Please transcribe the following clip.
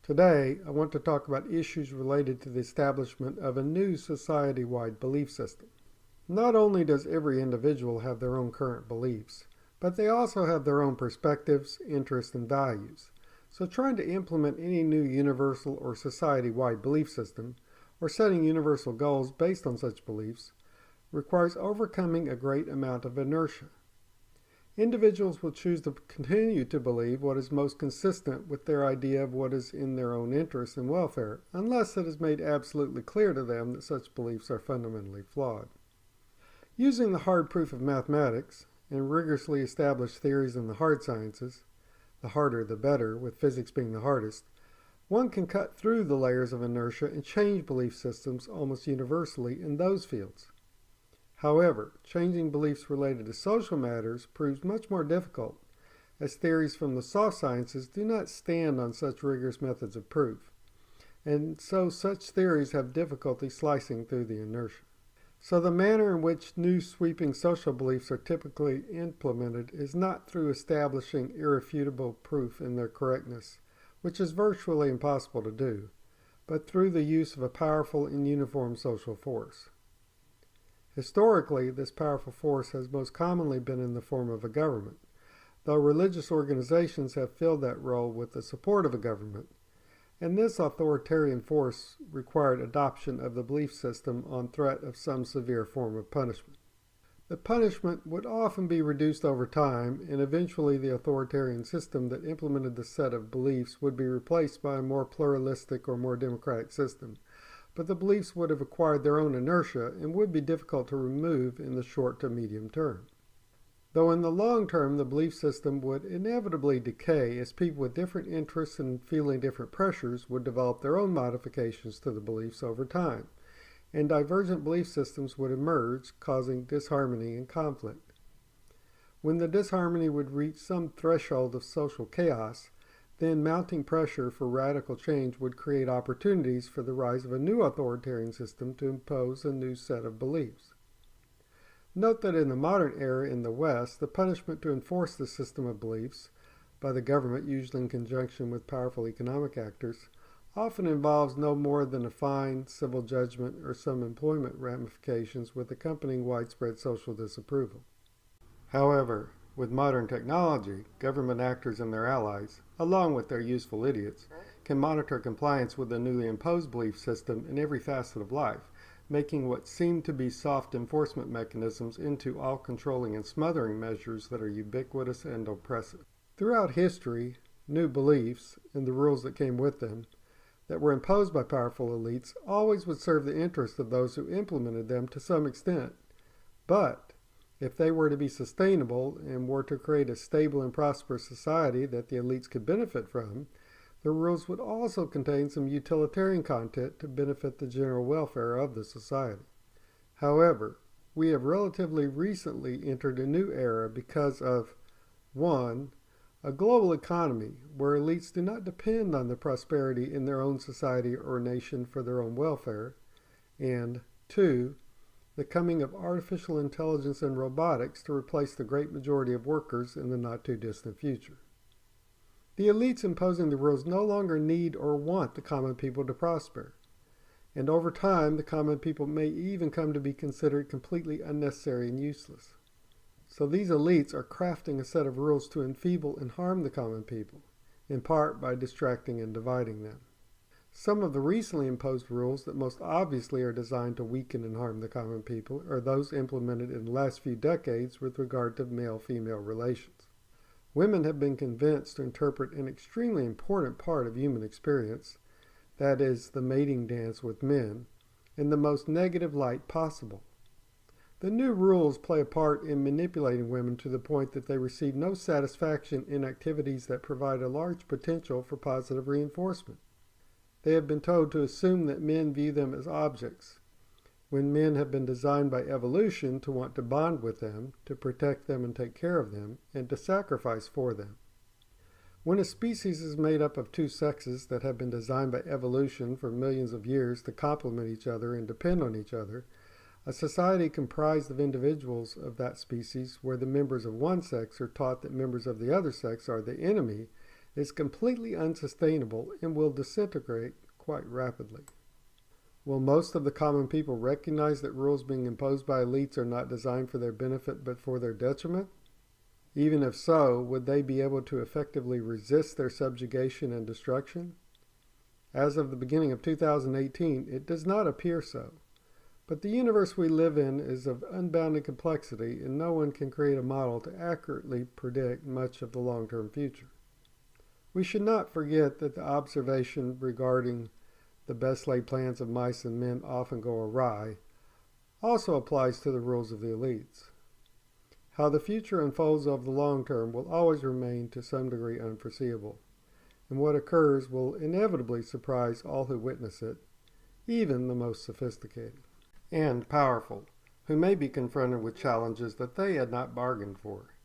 Today, I want to talk about issues related to the establishment of a new society-wide belief system. Not only does every individual have their own current beliefs, but they also have their own perspectives, interests, and values. So trying to implement any new universal or society-wide belief system, or setting universal goals based on such beliefs, requires overcoming a great amount of inertia. Individuals will choose to continue to believe what is most consistent with their idea of what is in their own interest and welfare, unless it is made absolutely clear to them that such beliefs are fundamentally flawed. Using the hard proof of mathematics and rigorously established theories in the hard sciences, the harder the better, with physics being the hardest, one can cut through the layers of inertia and change belief systems almost universally in those fields. However, changing beliefs related to social matters proves much more difficult, as theories from the soft sciences do not stand on such rigorous methods of proof, and so such theories have difficulty slicing through the inertia. So the manner in which new sweeping social beliefs are typically implemented is not through establishing irrefutable proof in their correctness, which is virtually impossible to do, but through the use of a powerful and uniform social force. Historically, this powerful force has most commonly been in the form of a government, though religious organizations have filled that role with the support of a government, and this authoritarian force required adoption of the belief system on threat of some severe form of punishment. The punishment would often be reduced over time, and eventually the authoritarian system that implemented the set of beliefs would be replaced by a more pluralistic or more democratic system, but the beliefs would have acquired their own inertia and would be difficult to remove in the short to medium term. Though in the long term the belief system would inevitably decay as people with different interests and feeling different pressures would develop their own modifications to the beliefs over time, and divergent belief systems would emerge, causing disharmony and conflict. When the disharmony would reach some threshold of social chaos, then mounting pressure for radical change would create opportunities for the rise of a new authoritarian system to impose a new set of beliefs. Note that in the modern era in the West, the punishment to enforce the system of beliefs, by the government usually in conjunction with powerful economic actors, often involves no more than a fine, civil judgment, or some employment ramifications with accompanying widespread social disapproval. However, with modern technology, government actors and their allies, along with their useful idiots, can monitor compliance with the newly imposed belief system in every facet of life, making what seem to be soft enforcement mechanisms into all-controlling and smothering measures that are ubiquitous and oppressive. Throughout history, new beliefs, and the rules that came with them, that were imposed by powerful elites always would serve the interests of those who implemented them to some extent. But if they were to be sustainable and were to create a stable and prosperous society that the elites could benefit from, the rules would also contain some utilitarian content to benefit the general welfare of the society. However, we have relatively recently entered a new era because of 1. A global economy where elites do not depend on the prosperity in their own society or nation for their own welfare, and 2. The coming of artificial intelligence and robotics to replace the great majority of workers in the not-too-distant future. The elites imposing the rules no longer need or want the common people to prosper, and over time the common people may even come to be considered completely unnecessary and useless. So these elites are crafting a set of rules to enfeeble and harm the common people, in part by distracting and dividing them. Some of the recently imposed rules that most obviously are designed to weaken and harm the common people are those implemented in the last few decades with regard to male-female relations. Women have been convinced to interpret an extremely important part of human experience, that is, the mating dance with men, in the most negative light possible. The new rules play a part in manipulating women to the point that they receive no satisfaction in activities that provide a large potential for positive reinforcement. They have been told to assume that men view them as objects, when men have been designed by evolution to want to bond with them, to protect them and take care of them, and to sacrifice for them. When a species is made up of two sexes that have been designed by evolution for millions of years to complement each other and depend on each other, a society comprised of individuals of that species where the members of one sex are taught that members of the other sex are the enemy is completely unsustainable and will disintegrate quite rapidly. Will most of the common people recognize that rules being imposed by elites are not designed for their benefit but for their detriment? Even if so, would they be able to effectively resist their subjugation and destruction? As of the beginning of 2018, it does not appear so. But the universe we live in is of unbounded complexity, and no one can create a model to accurately predict much of the long-term future. We should not forget that the observation regarding the best laid plans of mice and men often go awry also applies to the rules of the elites. How the future unfolds over the long term will always remain to some degree unforeseeable, and what occurs will inevitably surprise all who witness it, even the most sophisticated and powerful, who may be confronted with challenges that they had not bargained for.